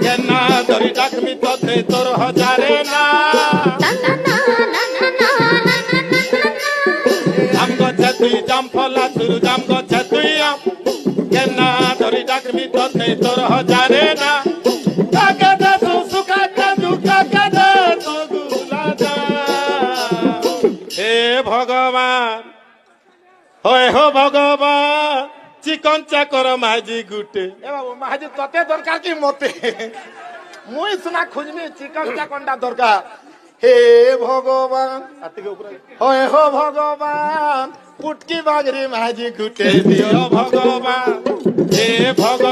কেনা ধরি ডাকমি ততে তোর হজারে না জাম গছে তুই জাম ফলা তুর জাম গছে তুই আম কেনা ধরি ডাকমি ততে তোর হজারে না কাকা দে তু সুকা কাজু কাকা দে তু গুলা দা হে ভগবান হয় হো ভগবান চিকন চাকর মাঝি গুটে এ বাবু মাঝি তোতে দরকার কি মতে মুই শুনা খুঁজমি চিকন চাকনটা দরকার হে ভগবান হয় হো ভগবান পুটকি বাগরি মাঝি গুটে দিও ভগবান হে ভগবান